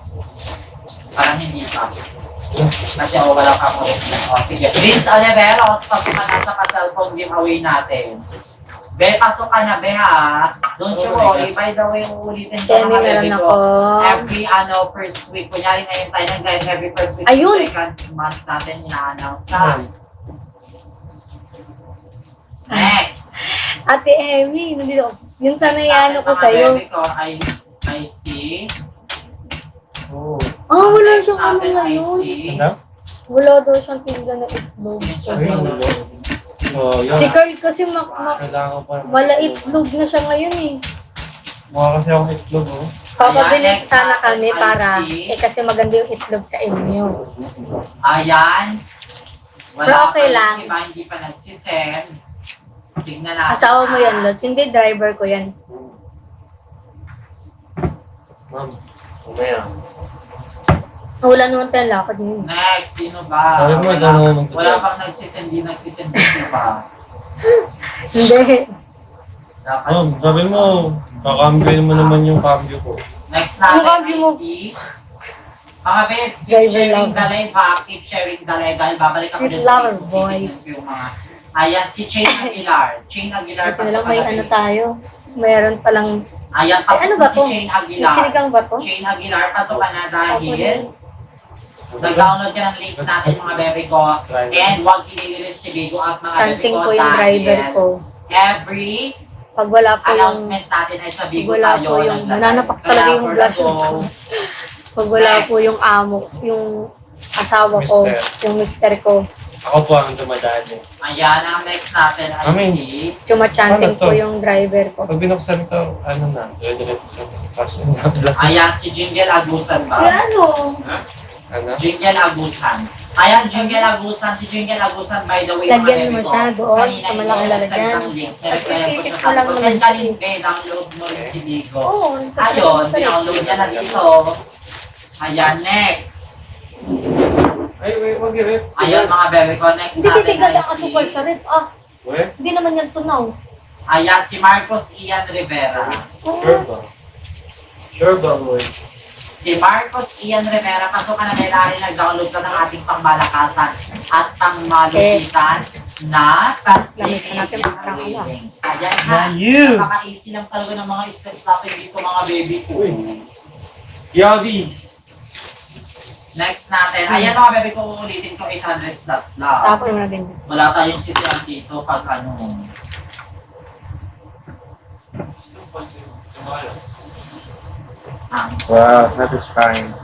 Parang hindi pa. Kasi wala ka mo. O, sige. Vince Oliveros, pasok ka na sa pa-cellphone giveaway natin. Be, pasok ka na, be, ha? Don't you worry. By the way, uulitin ko Demi, meron bebe ako. Every, first week. Kunyari ngayon tayo nag-live every first week. Ayun! Second month natin ina-announce, ha? Next! Ate Emmy, nandito. Yun sana Next iano natin, ko mga sa'yo. bebe ko, I see. Oo. Ah, wala Next siyang ano natin, I ngayon. see. Ano? Wala daw siyang tinda ng itlog. Screenshot Ayun, mo. wala. Oh, yun. Si Carl kasi Kailangan ko pa. wala itlog na siya ngayon eh. Mukha kasi akong itlog, oh. Papabili Ayan, next sana natin, kami I para, see. kasi maganda yung itlog sa inyo. Ayan. Wala Pero okay pa yung lang. iba, hindi pa nagsisend. Tingnan natin. Asawa mo ha. yan, Lods. Hindi, driver ko yan. Ma'am, umaya. Wala naman tayong lakad ngayon. Next, sino ba? Sabi mo, ikaw naman magtuturo. Wala pang nagsisend, di nagsisend sino ba? Hindi. Dapat. Ma'am, sabi mo, kakambyo mo naman yung cambio ko. Next Ano natin, cambio mo? I see. Mga babe, keep Driver sharing lang. the live ha. Keep sharing the live dahil babalik ako Sweet dun sa lover Facebook. boy. titignan ko yung mga... Ayan, si Chain Aguilar. Chain Aguilar, Ito na pasok lang ka may na, ano babe. tayo. Meron palang... Ayan, Ay, pasok ano na ba si to? Chain Yung Aguilar. sinigang ba to? Chain Aguilar, pasok ka na dahil Opo. nag-download ka ng link natin mga bebe ko. And huwag kinililis si Bigo at mga Chancing bebe ko ko yung driver dahil ko. every Pag wala po yung... announcement natin ay sa Bigo Wala tayo. po yung... naglalagay. Nananapak Kaya talaga yung for blush the go, ko. Pag wala Next. po yung amo, yung asawa ko, yung mister ko, Ako po ang dumadali. Ayan, ang next natin ay Amin. si... chumachancing Ano to? po yung driver ko. Pag binuksan ito, ano na, dire-diretso sa fashion na black. Ayan, si Jingle Agusan ba? Ano? Ano? Jingle Agusan. Ayan, Jingle Agusan. Si Jingle Agusan, by the way, Lagyan mga mo bebe siya ko. doon, Kanina, sa malaking inilalagay lalagyan. ng link. Nilagyan ko Titik siya mo lang sa naman send ka siya. link, be. Download mo rin si Bigo. Oo. Ayun, download niya na dito. Ayan, next. Ay, wait, mag-rip. Ayan, mga bebe ko. Next Hindi natin titigas ay ang asukal sa rep. Ah, Wait, hindi naman yan tunaw. Ayan, si Marcos Ian Rivera. sure ba? Sure ba, boy? Si Marcos Ian Rivera, pasok ka na dahil nag-download ka ng ating pangmalakasan at pangmalupitan na Lamisan natin Pacific parang ano. Reading. Ayan ha. you! Napaka-easy lang talaga ng mga steps natin dito mga baby ko. Uy. Yabi! Next natin. Ayan mga baby ko, uulitin ko 800 slots lang. Tapos mo na din. Wala tayong sisiyan dito pag ano. Ah, Wow, satisfying.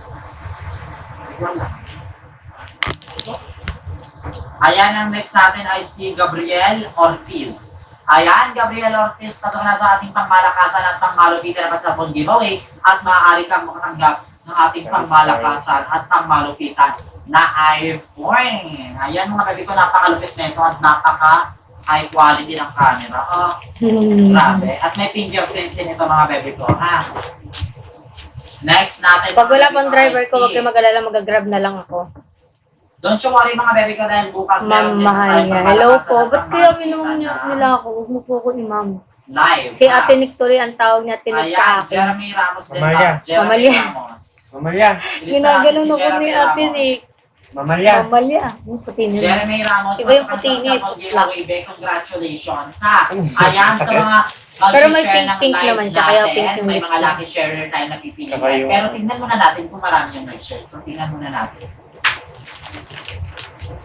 Ayan, ang next natin ay si Gabriel Ortiz. Ayan, Gabriel Ortiz, pasok na sa ating pangmalakasan at pangmalupitan na sa phone giveaway at maaari kang makatanggap ng ating pangmalakasan at pangmalupitan na iPhone. Ayan mga baby ko, napakalupit na ito at napaka high quality ng camera. Oh, grabe. At may fingerprint din ito mga baby ko, ha? Next natin. Pag wala pang mga driver ko, baby wag kayo mag-alala, mag-grab na lang ako. Don't you worry mga baby ko dahil bukas Ma'am, din mahal tayong niya. Hello po. pangmalakasan at Ba't kaya minum pangmalupitan nila ako? Huwag mo po ako ni ma'am. Live. Si Ate Nictory, ang tawag niya, tinag Ayan, sa akin. Jeremy Ramos din Mamalya. ba? Jeremy Mamalya. Ramos. Mamalya! Ginagalaw Bilis ako natin si ni Jeremy Ate Ramos. Nick. Mamalya! Mamalya. Ang puti niya. Jeremy Ramos, Iba yung pasok puti ka niya, sa putla. giveaway, be. Congratulations, ha? Ayan, sa mga Pero may mag-share ng pink live naman siya, kaya natin, pink yung may lips mga niya. lucky sharer tayo na pipili. Saka yung- Pero tingnan muna natin kung marami yung nag-share. So, tingnan muna natin.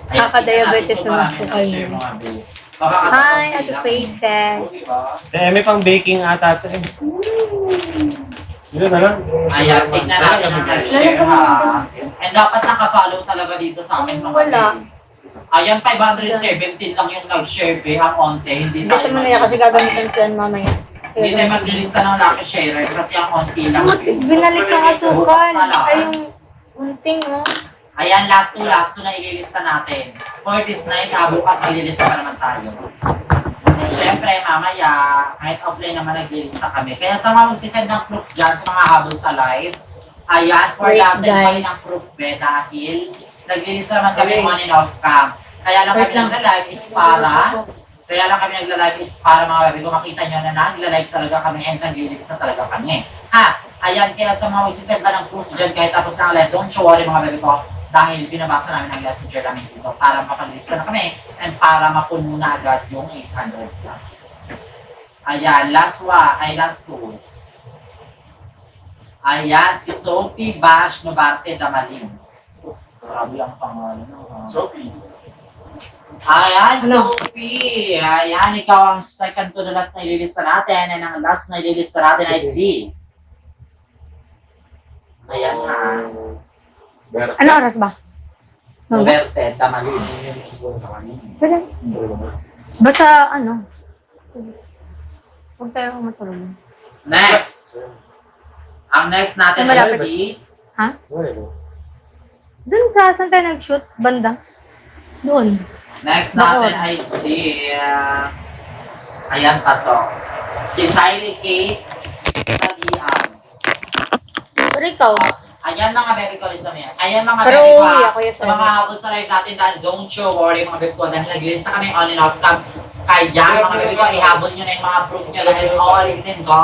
Ayan, Kaka-diabetes tingnan natin kung naman po marami kayo. nag-share, mga be. Baka kasi Hi, konti Ate lang. Faces. Oh, diba? Eh, may pang baking ata ito eh. Dito na lang. Ayan, tingnan natin ang nag-share, ha? And dapat nakafollow talaga dito sa akin, mga Wala. baby. Ayan, 517 lang yung nag-share, be. Ang onte, hindi Hindi tayo naman nila kasi maglilista. gagamitin ko yan mamaya. Hindi tayo maglilista ng lucky sharer kasi ang onti lang. Binalik ng asukal. Bukas na lang. Ay, yung unting, oh. Ayan, last two na ililista natin. For this night, bukas maglilista pa naman tayo. And syempre, mamaya, kahit offline naman naglilista kami. Kaya sa mga magsisend ng proof dyan, sa mga habol sa live, ayan, for Wait, last pa rin guys. ang proof dahil naglilista naman kami on and off cam. Kaya lang Wait kami lang. nagla-live is para mga baby ko makita nyo na nagla-live talaga kami and naglilista talaga kami. Ha? Ayan, kaya sa mga magsisend ba ng proof dyan kahit tapos ng live, don't you worry mga baby ko. Dahil binabasa namin ang messenger namin dito para mapalista na kami and para mapuno na agad yung 800 slots. Ayan, last one, ay last two. Ayan, si Sophie Bash Novarte Damalim. Grabe ang pangalan. Sophie. Ayan, Ano? Sophie! Ayan, ikaw ang second to the last na ililista natin and ang last na ililista natin ay si... Ayan ha. Ano oras ba? Noverte Damalim. Pwede. Basta ano. Huwag tayo matulog. Next! Ang next natin Ay, malapit. ay si... Ha? Doon saan tayo nag-shoot? Banda? Doon. Next Baon. natin ay si... ayan, pasok. Si Siley Kate Tagian. Pero ikaw, Ayan mga baby ko, listen mo yan. Ayan mga Pero baby ko, uwi ako yan sa sa mga hapon sa live natin dahil don't you worry mga baby ko, dahil nag-release na kami on and off cam. Kaya mga baby ko, ihabol nyo na yung mga proof nyo dahil all in and go.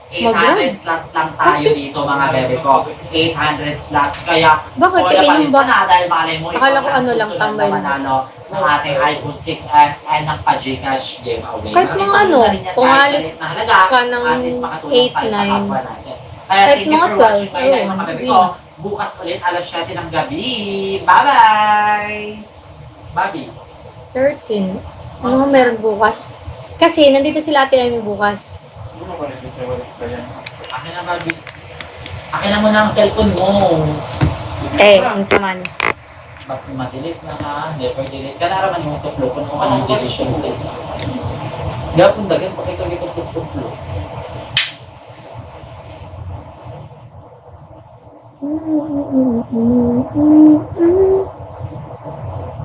800 slots lang tayo dito mga baby ko. 800 slots. Kaya, Bakit? wala Kainom palista ba? na dahil malay mo, Akala ko ikaw na ano lang, susunod tambay na lang. manalo ng ating iPhone 6s and ng pa-Gcash giveaway. Kahit mga Makikita ano, na rin yan kung kahit alis maliit na halaga, ka ng at least makatulong 8, tayo sa 9. kapwa natin. Kaya Kahit thank you mga for watching 12, my live mga oo, baby yun. ko. Bukas ulit alas 7 ng gabi. Bye-bye! Bobby. 13. Ano nga meron bukas? Kasi nandito sila Ate Amy bukas. Akin na, Bobby. Akin na muna ang cellphone mo. Ang sama niya. Mas ma-delete na ha. Never delete. Kanara man yung tuklo kung ano ang deletion sa ito. Gapon dagan, pakita kita tuklo.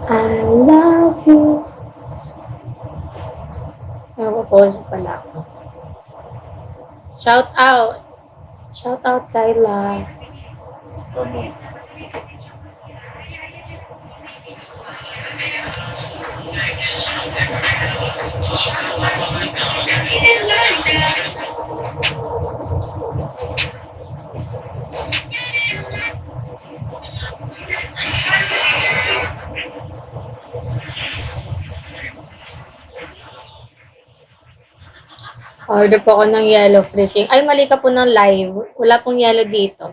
I love you. Pause pala ako. Shout out. Shout out, Kyla. Order po ako ng yellow freshing. Ay, mali ka po ng live. Wala pong yellow dito.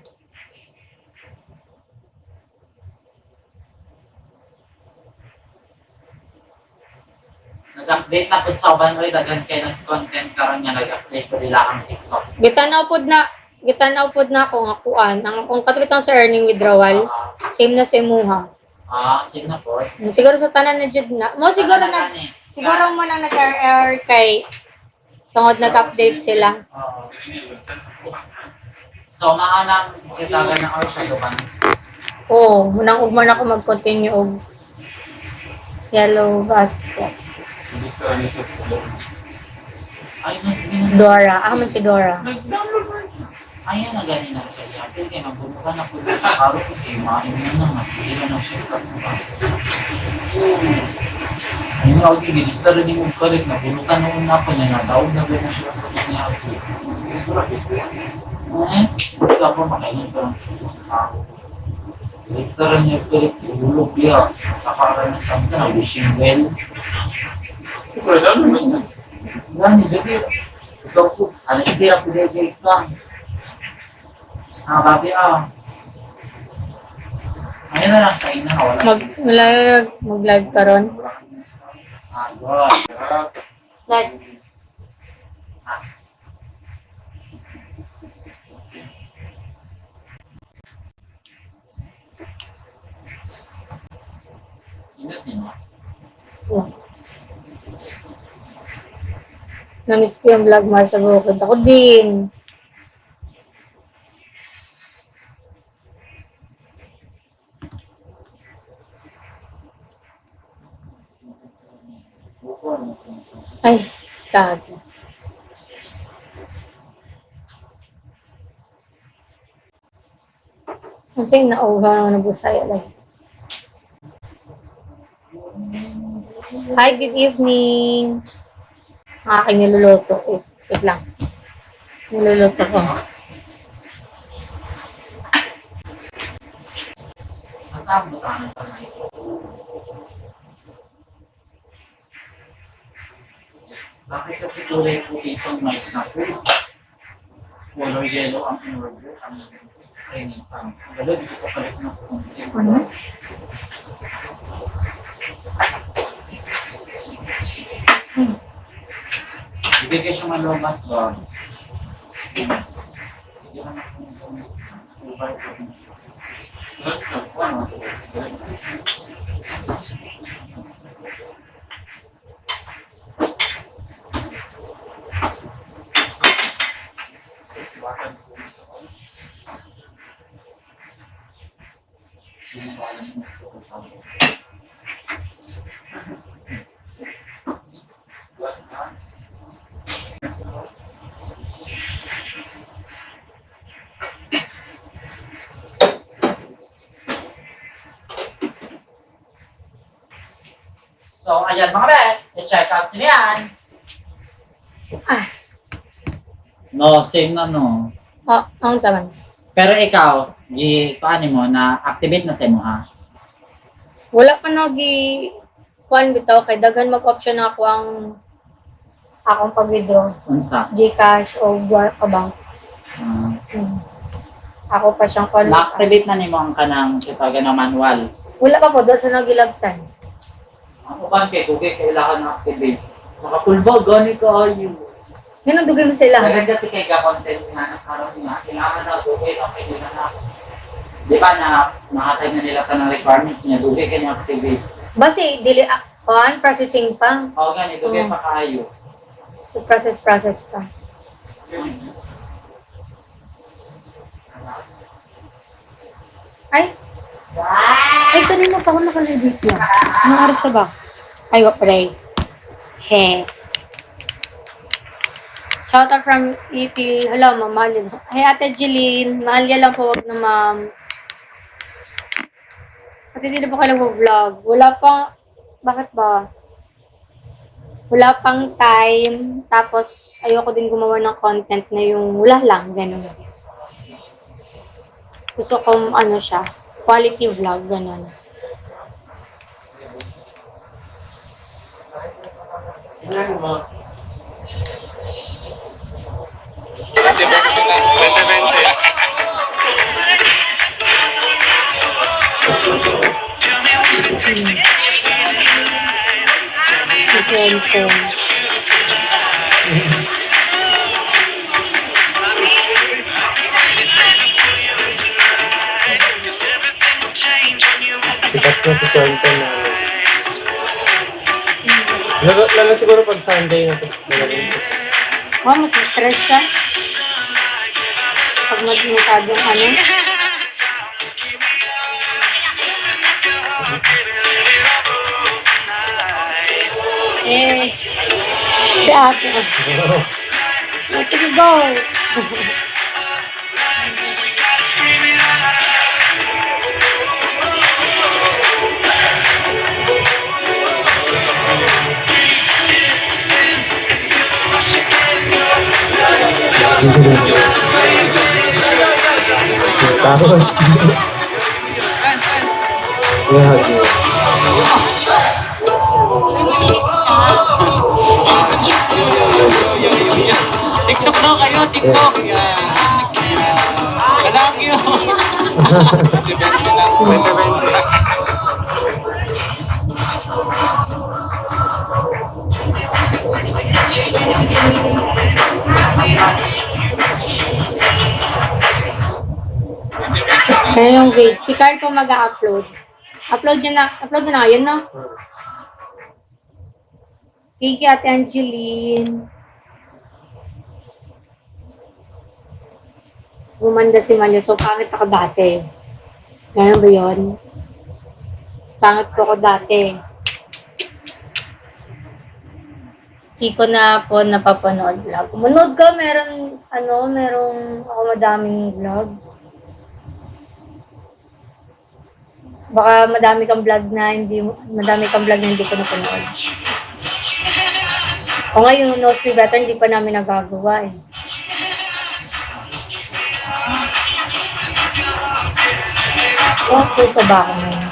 Nag-update na po sa Banroy, dagan kayo ng content karon nga nag-update ko nila ang TikTok. Gitanaw pod na ako nga kuan. Ang akong katwitang sa earning withdrawal. Same na sa imuha. Sige na po. Siguro sa tanan na jud na. Mo siguro mo nang nag-air kay tungod nag-update sila. Oo. So, maanang sitagan na or siya luman. Oo, munang ugman ako mag-continue og yellow basket. Ay, sige na. Dora. Man si Dora. Nag-download na siya. Ayan na ganin na siya. Yato, kaya nagbubuka na po sa karo ko. Kaya main mo na, masira na siya. Ayun ako, kinilista rin yung kalit na bulutan noon na pa niya. Nadaog na rin na siya. Kapit niya ako. Basta po makainin ko lang siya. Lista rin niya kalit. Bulog niya. Nakakaroon na sa wishing well. Gani, jadi ikaw po, alas tira po dahil ka. Babi ayun na lang, kain na, wala. Mag-live ka ron. God. Let's. Ingat niyo. Namiss ko yung vlog Mar sa bukid. Ako din. Ay, gabi. Kasi nauha na nabusaya lang. Hi, good evening. Aking niluluto. Wait lang. Niluluto ko. Saan mo tayo sa mic? Bakit kasi kulay puti itong mic na po? Color yellow ang in-order. Ang Renisang. Galod, dito palit na po. Ano? Ibigay siyang malobat ba? Sige naman kung ubay ko. Ano? So, ayan mga bet, i-check out nyo yan. Ah, No, same na no. ang saman. Pero ikaw, paano mo na activate na sa mo ha? Wala pa nagi kuan bitaw kay daghan mag-option ako ang akong pag-withdraw. Unsa? GCash o Guar Bank. Uh, Ako pa siyang kuan. na-activate na nimo ang kanang sitaga na manual. Wala pa po doon sa nagilabtan. Ang uban kay Google kailangan na-activate. Nakapulba, gani ka ayo. Yun ang dugay mo sila. Maganda kasi kay content nga nakaroon nga, kailangan na Google ang kailangan na. Di ba na nakatag na nila ka ng requirements niya, Google ka niya activate. Basi, dili, kuan, processing pa. Oo gani, Google pa kaayo. So, process pa. Ay! Ay, kanina pa ako nakalibit yan. Anong oras na ba? Ay, pray. He. Shout out from EP. Hello, Ma'am Malin. Hey, Ate Jeline. Mahalya lang po, wag na, Ma'am. Ate, hindi na po kayo nag-vlog. Wala pa. Bakit ba? Wala pang time. Tapos, ayoko din gumawa ng content na yung wala lang. Ganun. Gusto kong, ano siya, quality vlog. Ganun. Ilan mo? 20. Sikat na si Chonton na ano. Lalo siguro pag Sunday na tapos malamig. Oh, mas stress siya. Pag masyadong ano. Eh, si ate. Let's go. Tawag. TikTok daw kayo, TikTok. Kalang yun. Kaya yung vape. Si Carl po mag-upload. Upload na ngayon, no? Kiki, Ate Angeline. Gumanda si Malia. So, pangit ako dati. Ganun ba yun? Pangit po ako dati. Hindi ko na po napapanood vlog. Manood ka, merong ako madaming vlog. Baka madami kang vlog na hindi ko napanood. O ngayon, Knows Me Better, hindi pa namin nagagawa eh. Okay pa ba ako ngayon?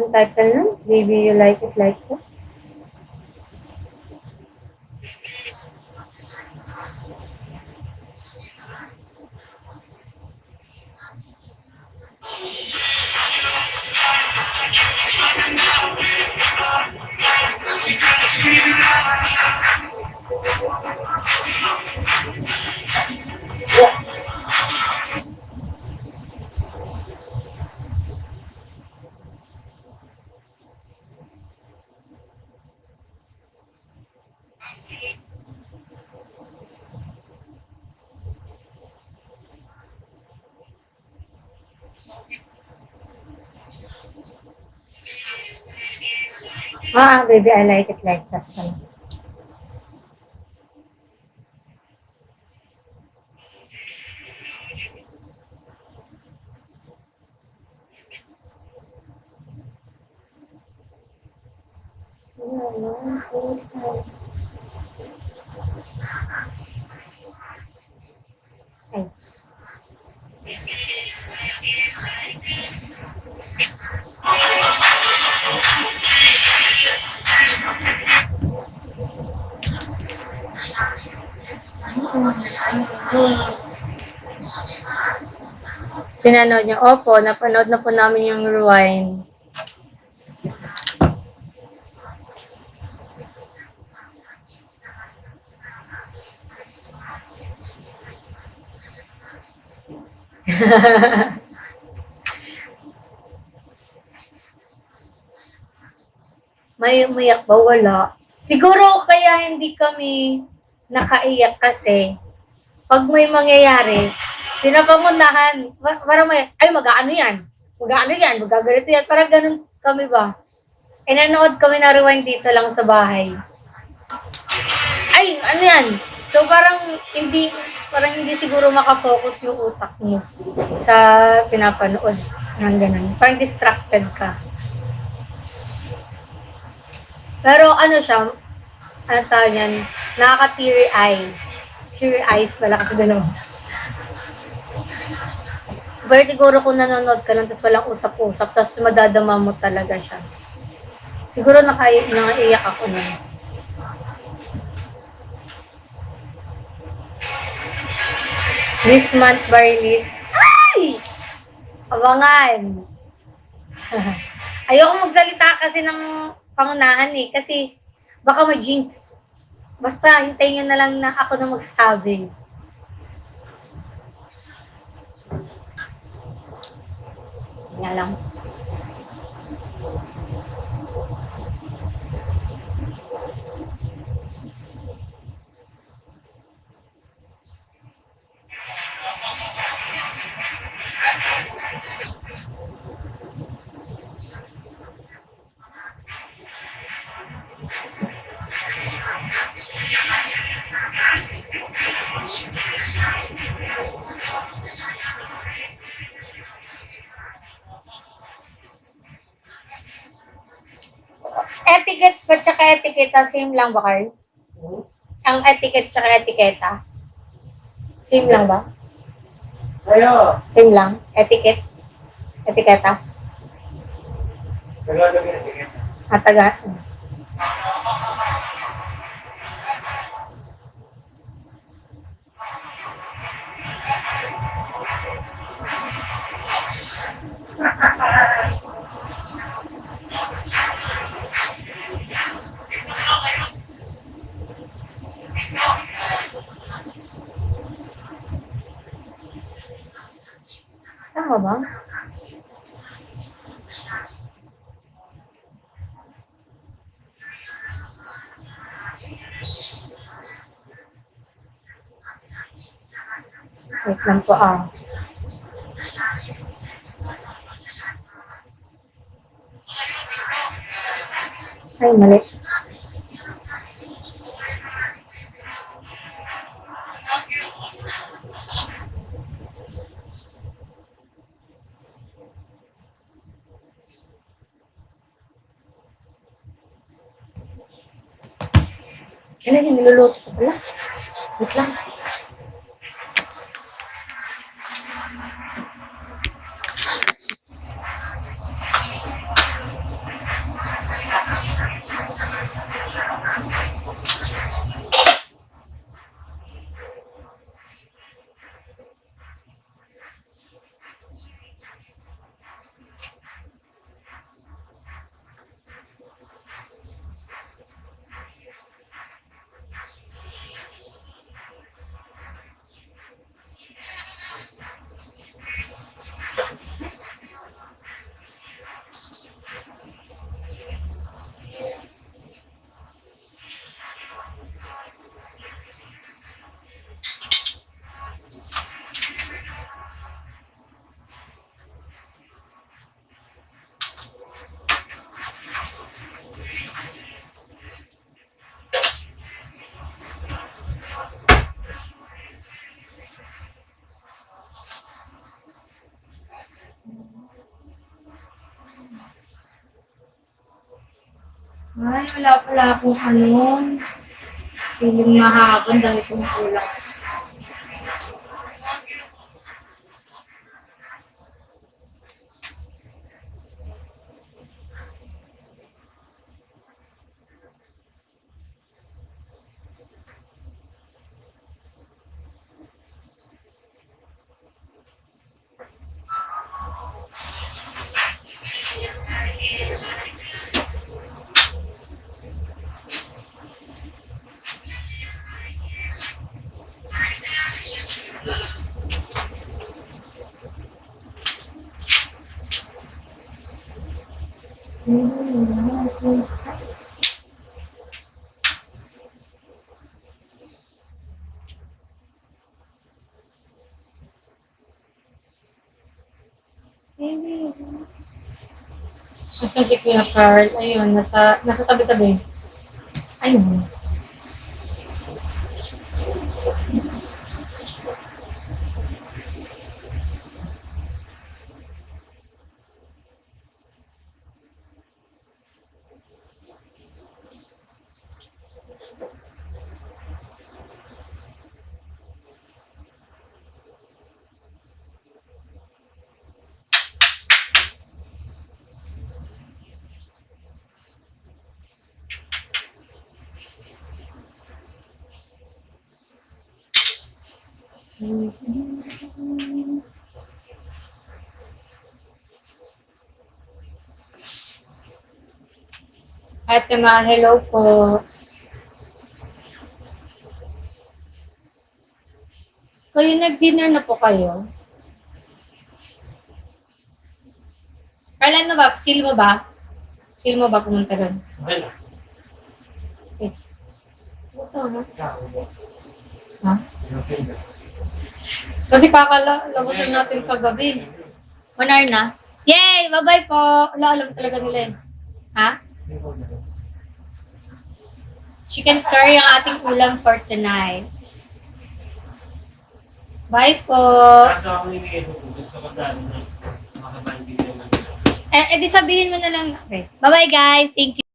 yung title nun? Baby, you like it like that? Baby, I like it like that. Ay. Pinanood niyo? Opo, napanood na po namin yung Rewind. May umiyak ba? Wala. Siguro kaya hindi kami nakaiyak kasi pag may mangyayari, pinapangunahan. Parang may, ay mag-aano yan? Mag-aano yan? Magagalito yan? Parang ganun kami ba? E nanood kami na Rewind dito lang sa bahay. Ay, ano yan? So parang hindi siguro makafocus yung utak mo sa pinapanood. Parang ganun. Parang distracted ka. Pero ano siya, ano tawag yan? Nakaka-teary eye. Teary eyes pala kasi dalawa. Pero siguro kung nanonood ka lang tapos walang usap-usap tapos madadama mo talaga siya. Siguro naiyak ako nun. This month ba release? Ay! Abangan! Ayoko magsalita kasi ng pangunahan eh. Kasi baka ma-jinx. Basta hintayin nyo na lang na ako na magsasabi. Nga lang. Etiquette ba tsaka etiketa, same lang ba, Carl? Ang etiquette tsaka etiketa? Same lang ba? Ayo! Same lang? Etiquette? Etiketa? Tagalog yung etiquette. Taga. Tama ba? Wait lang po Ay, mali. Kailan yung niluluto ko pala? Wait lang. wala pala akong ano. Feeling mahapon dahil kong kulang. Nasa si Kuya Carl, ayun, nasa tabi-tabi. Ayun. Ate Ma, hello po. Kayo nag-dinner na po kayo? Carl, ano ba? Feel mo ba? Feel mo ba pumunta doon? Wala. Eh. Ito, no? Ikaw, Ha? okay na. Kasi kakalabasan natin kagabi. 1 hour na? Yay! Bye-bye po! Alam talaga nila eh. Ha? Chicken curry ang ating ulam for tonight. Bye po! Kaso ako nilagay ko, gusto ko sa ano, makapagpigil ng Eh, di sabihin mo na lang. Okay. Bye-bye guys! Thank you!